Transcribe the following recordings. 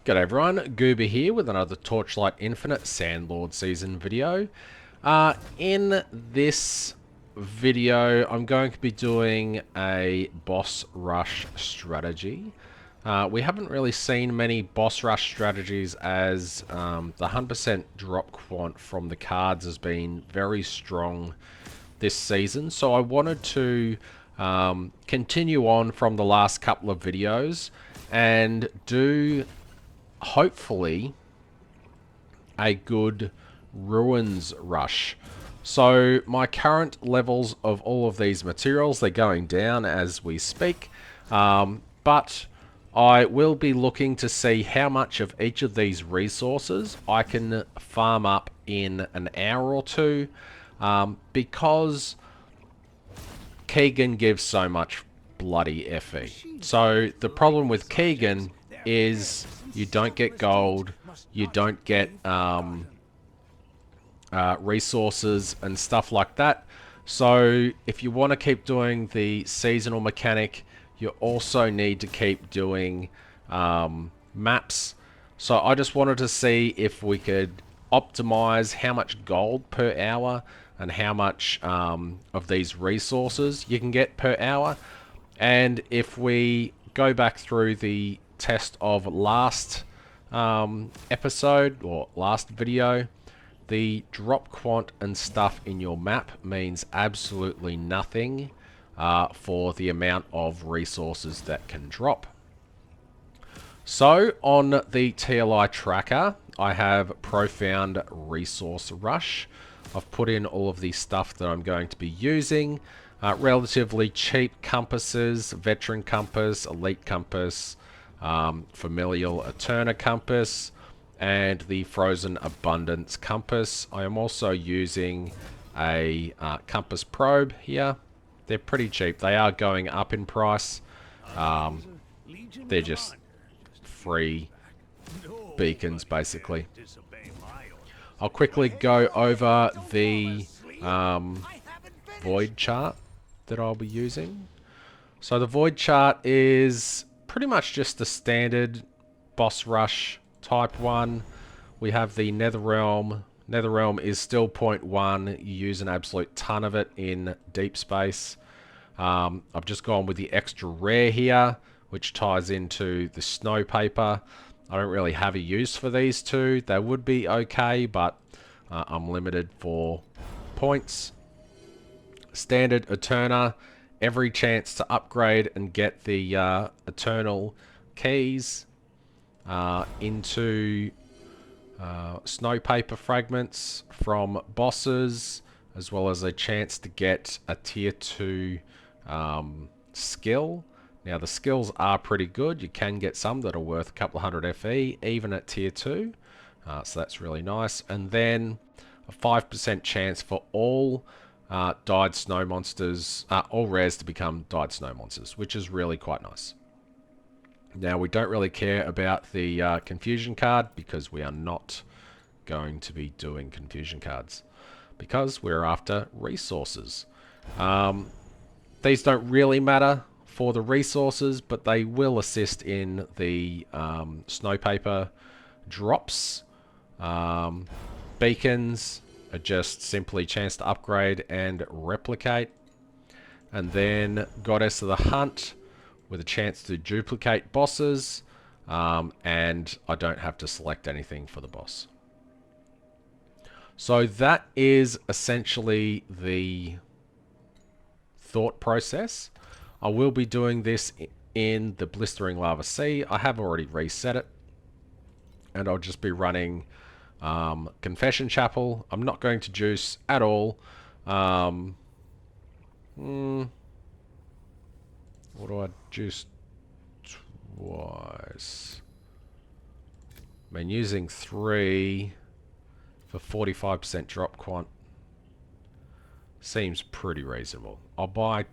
G'day everyone, Goober here with another Torchlight Infinite Sandlord season video. In this video, I'm going to be doing a boss rush strategy. We haven't really seen many boss rush strategies as the 100% drop quant from the cards has been very strong this season. So I wanted to continue on from the last couple of videos and do hopefully a good ruins rush. So my current levels of all of these materials, they're going down as we speak, but I will be looking to see how much of each of these resources I can farm up in an hour or two, because Keegan gives so much bloody FE. So the problem with Keegan is you don't get gold, you don't get resources and stuff like that. So if you want to keep doing the seasonal mechanic, you also need to keep doing maps. So I just wanted to see if we could optimize how much gold per hour and how much of these resources you can get per hour. And if we go back through the test of last episode or last video, the drop quant and stuff in your map means absolutely nothing for the amount of resources that can drop. So on the TLI tracker, I have Profound Resource Rush. I've put in all of the stuff that I'm going to be using. Relatively cheap compasses, Veteran Compass, Elite Compass, Familial Eterna Compass, and the Frozen Abundance Compass. I am also using a Compass Probe here. They're pretty cheap. They are going up in price. They're just free beacons, basically. I'll quickly go over the Void chart that I'll be using. So the Void chart is pretty much just the standard boss rush type one. We have the Netherrealm. Netherrealm is still 0.1. You use an absolute ton of it in deep space. I've just gone with the extra rare here, which ties into the snow paper. I don't really have a use for these two. They would be okay, but I'm limited for points. Standard Eterna, every chance to upgrade and get the Eternal keys into snow paper fragments from bosses, as well as a chance to get a tier 2 skill. Now the skills are pretty good. You can get some that are worth a couple of hundred FE even at tier 2, so that's really nice. And then a 5% chance for all died snow monsters, all rares to become died snow monsters, which is really quite nice. Now we don't really care about the confusion card because we are not going to be doing confusion cards because we're after resources. These don't really matter for the resources, but they will assist in the snow paper drops. Beacons are just simply chance to upgrade and replicate. And then Goddess of the Hunt with a chance to duplicate bosses, and I don't have to select anything for the boss. So that is essentially the thought process. I will be doing this in the Blistering Lava Sea. I have already reset it, and I'll just be running Confession Chapel. I'm not going to juice at all. What do I juice twice? I mean, using 3 for 45% drop quant seems pretty reasonable. I'll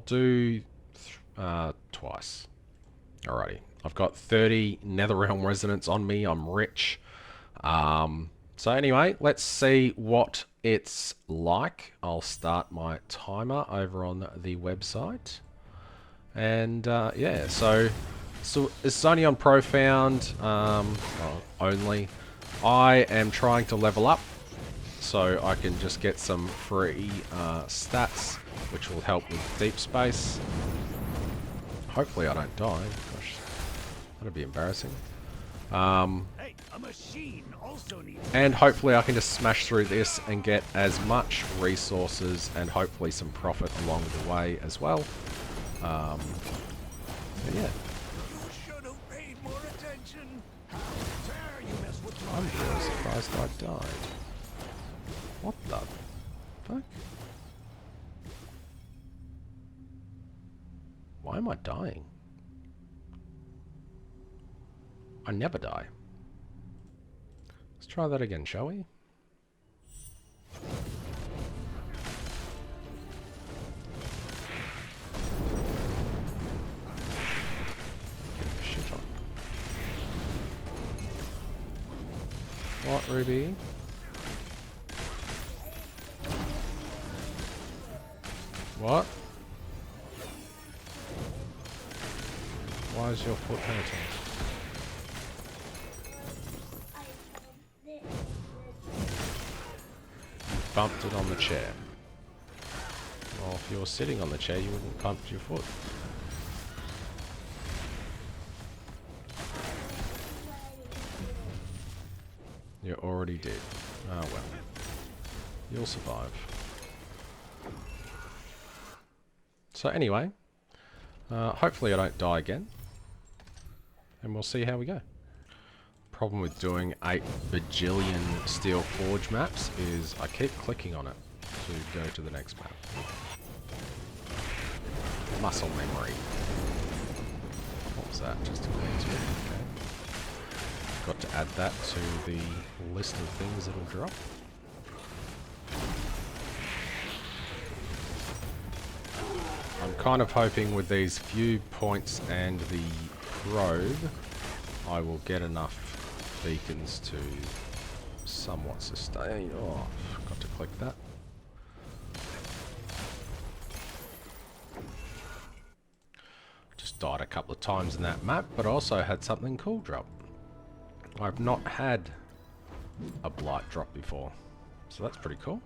do twice. Alrighty. I've got 30 Netherrealm Resonance on me. I'm rich. So anyway, let's see what it's like. I'll start my timer over on the website. And yeah, so So it's only on Profound, only. I am trying to level up so I can just get some free stats, which will help with deep space. Hopefully I don't die. Gosh, that'd be embarrassing. And hopefully I can just smash through this and get as much resources and hopefully some profit along the way as well. But yeah. I'm really surprised I died. What the fuck? Why am I dying? I never die. Let's try that again, shall we? Shit on. What, Ruby? What? Why is your foot hurting? Bumped it on the chair. Well, if you were sitting on the chair, you wouldn't bump your foot. You already did. Oh well. You'll survive. So anyway, hopefully I don't die again. And we'll see how we go. Problem with doing 8 bajillion Steel Forge maps is I keep clicking on it to go to the next map. Muscle memory. What was that? Just a glance. Okay. Got to add that to the list of things it'll drop. I'm kind of hoping with these few points and the probe, I will get enough beacons to somewhat sustain. Oh, forgot to click that. Just died a couple of times in that map, but also had something cool drop. I've not had a blight drop before, so that's pretty cool.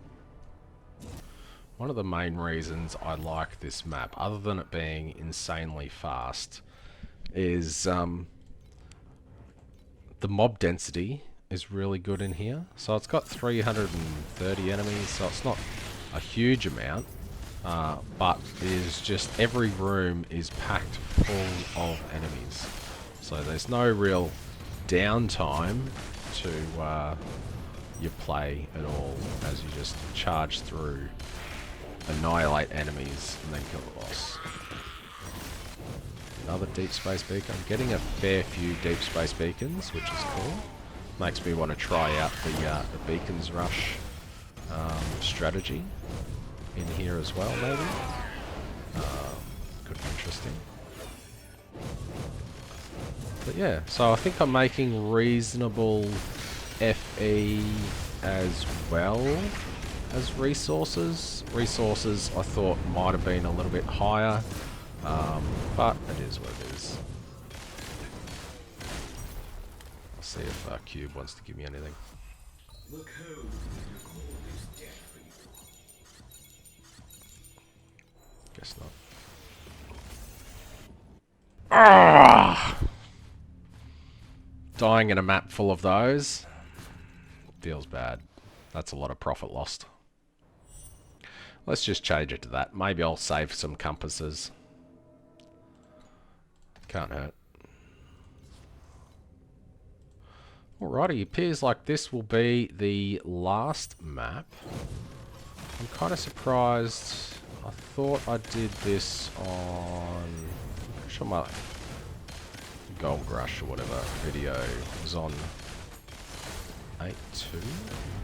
One of the main reasons I like this map, other than it being insanely fast, is the mob density is really good in here. So it's got 330 enemies, so it's not a huge amount, but it is just every room is packed full of enemies. So there's no real downtime to your play at all, as you just charge through, annihilate enemies, and then kill the boss. Another deep space beacon. I'm getting a fair few deep space beacons, which is cool. Makes me want to try out the beacons rush strategy in here as well, maybe. Could be interesting. But yeah, so I think I'm making reasonable FE as well as resources. Resources I thought might have been a little bit higher, but it is what it is. I'll see if Cube wants to give me anything. Look who is dead for you. Guess not. Ah! Dying in a map full of those feels bad. That's a lot of profit lost. Let's just change it to that. Maybe I'll save some compasses. Can't hurt. Alrighty, appears like this will be the last map. I'm kind of surprised. I thought I did this on... I'm pretty sure my Gold Rush or whatever video was on 8.2?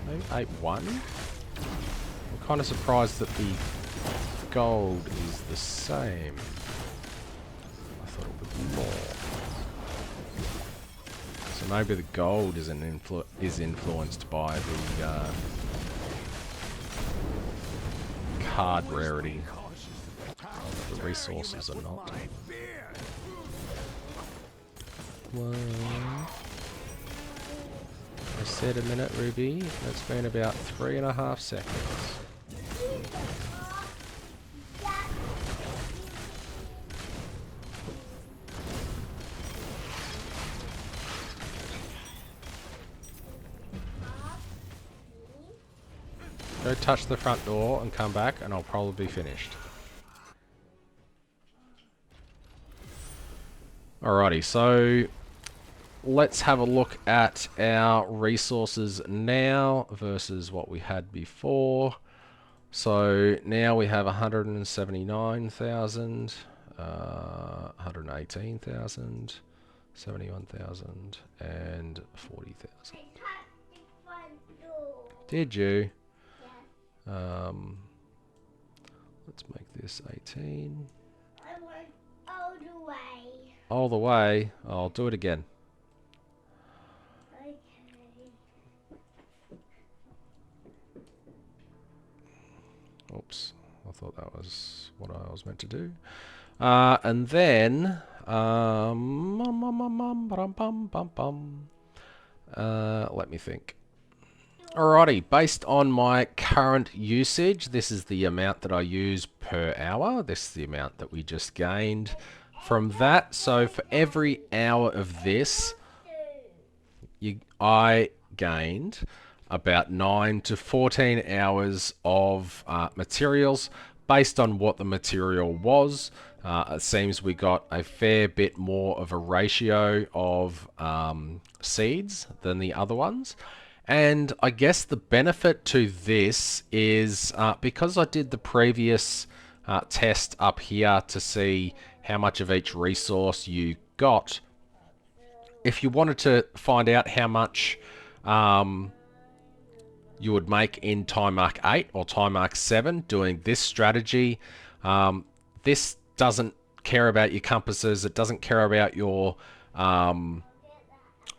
Maybe 8.1? I'm kind of surprised that the gold is the same. I thought it would be more. So maybe the gold is influenced by the card rarity. The resources are not. Come on. I said a minute, Ruby. That's been about 3.5 seconds. Go touch the front door and come back and I'll probably be finished. Alrighty, so let's have a look at our resources now versus what we had before. So now we have 179,000, 118,000, 71,000, and 40,000. Did you? Yeah. Let's make this 18. I went all the way. All the way? I'll do it again. Okay. Oops. I thought that was what I was meant to do. And then... let me think. Alrighty, based on my current usage, this is the amount that I use per hour. This is the amount that we just gained from that. So for every hour of this, I gained about 9 to 14 hours of materials based on what the material was. It seems we got a fair bit more of a ratio of seeds than the other ones. And I guess the benefit to this is because I did the previous test up here to see how much of each resource you got. If you wanted to find out how much you would make in time mark 8 or time mark 7 doing this strategy, this doesn't care about your compasses. It doesn't care about your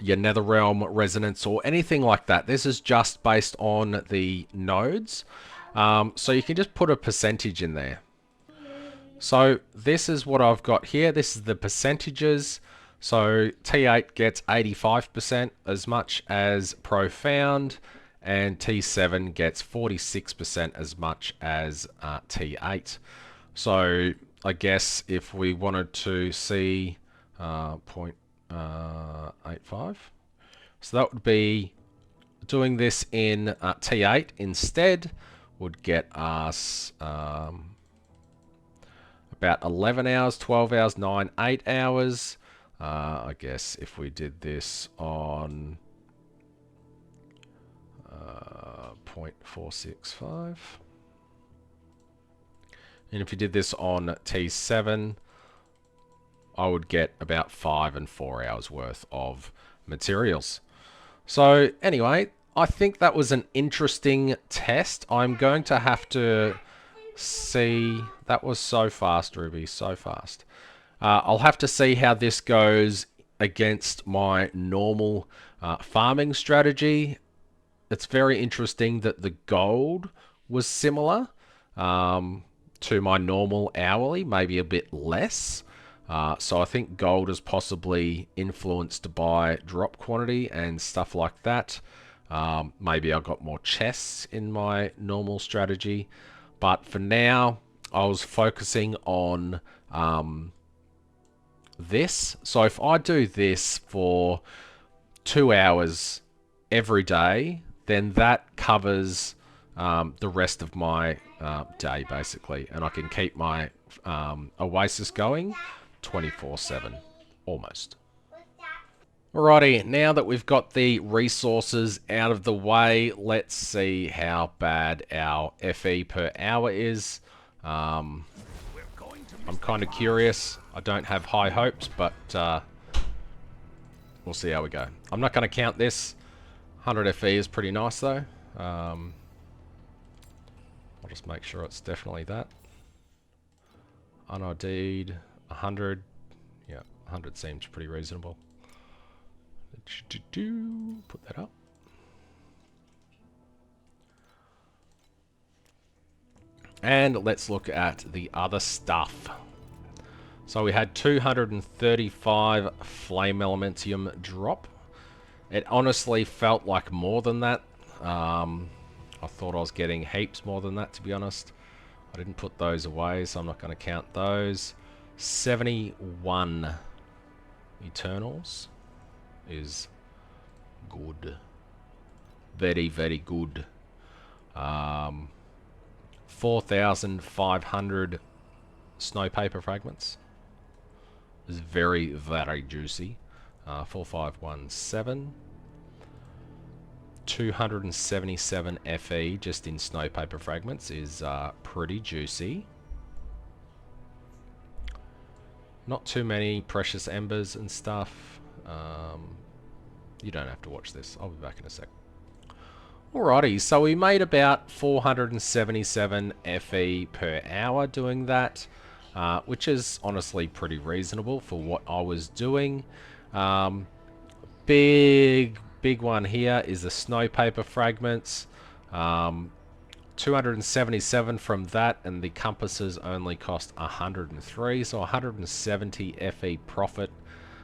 Netherrealm resonance or anything like that. This is just based on the nodes. So you can just put a percentage in there. So this is what I've got here. This is the percentages. So T8 gets 85% as much as Profound, and T7 gets 46% as much as T8. So I guess if we wanted to see 0.85, so that would be doing this in T8 instead would get us about 11 hours, 12 hours, 9, 8 hours. I guess if we did this on 0.465, and if you did this on T7, I would get about 5 and 4 hours worth of materials. So anyway, I think that was an interesting test. I'm going to have to see... That was so fast, Ruby, so fast. I'll have to see how this goes against my normal farming strategy. It's very interesting that the gold was similar to my normal hourly, maybe a bit less. So I think gold is possibly influenced by drop quantity and stuff like that. Maybe I got more chests in my normal strategy. But for now, I was focusing on this. So if I do this for 2 hours every day, then that covers the rest of my day, basically. And I can keep my Oasis going 24/7, almost. Alrighty, now that we've got the resources out of the way, let's see how bad our FE per hour is. I'm kind of curious. I don't have high hopes, but we'll see how we go. I'm not going to count this. 100 FE is pretty nice, though. I'll just make sure it's definitely that. UnID'd 100. Yeah, 100 seems pretty reasonable. Put that up. And let's look at the other stuff. So we had 235 flame elementium drop. It honestly felt like more than that. I thought I was getting heaps more than that, to be honest. I didn't put those away, so I'm not going to count those. 71 Eternals is good. Very, very good. 4,500 snow paper fragments. Is very, very juicy. 4517. 277 FE just in snow paper fragments is pretty juicy. Not too many precious embers and stuff. You don't have to watch this. I'll be back in a sec. Alrighty, so we made about 477 FE per hour doing that, which is honestly pretty reasonable for what I was doing. Big one here is the snow paper fragments. 277 from that, and the compasses only cost 103, so 170 FE profit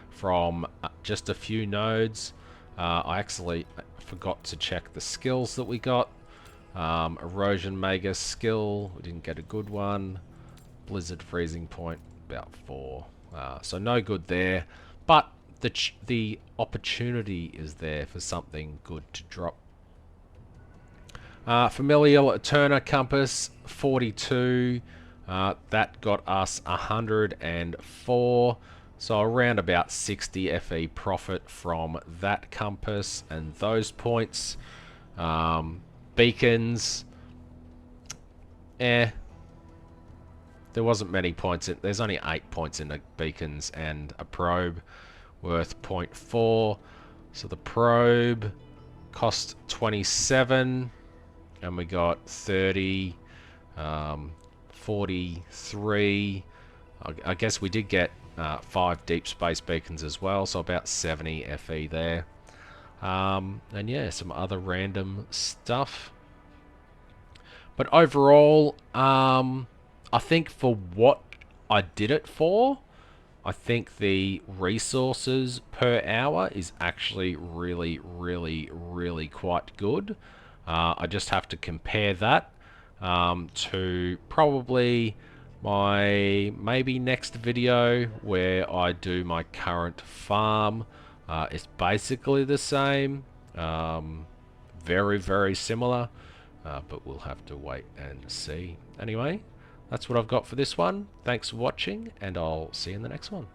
from just a few nodes. I actually forgot to check the skills that we got. Erosion Mega skill, we didn't get a good one. Blizzard Freezing Point, about 4. So no good there, but the opportunity is there for something good to drop. Familial Eterna Compass, 42. That got us 104. So around about 60 FE profit from that compass and those points. Beacons. There wasn't many points. There's only 8 points in the beacons and a probe worth 0.4. So the probe cost 27. And we got 30, 43. I guess we did get 5 deep space beacons as well, so about 70 FE there. And yeah, some other random stuff. But overall, I think for what I did it for, I think the resources per hour is actually really, really, really quite good. I just have to compare that to probably my maybe next video where I do my current farm. It's basically the same, very, very similar, but we'll have to wait and see. Anyway, that's what I've got for this one. Thanks for watching, and I'll see you in the next one.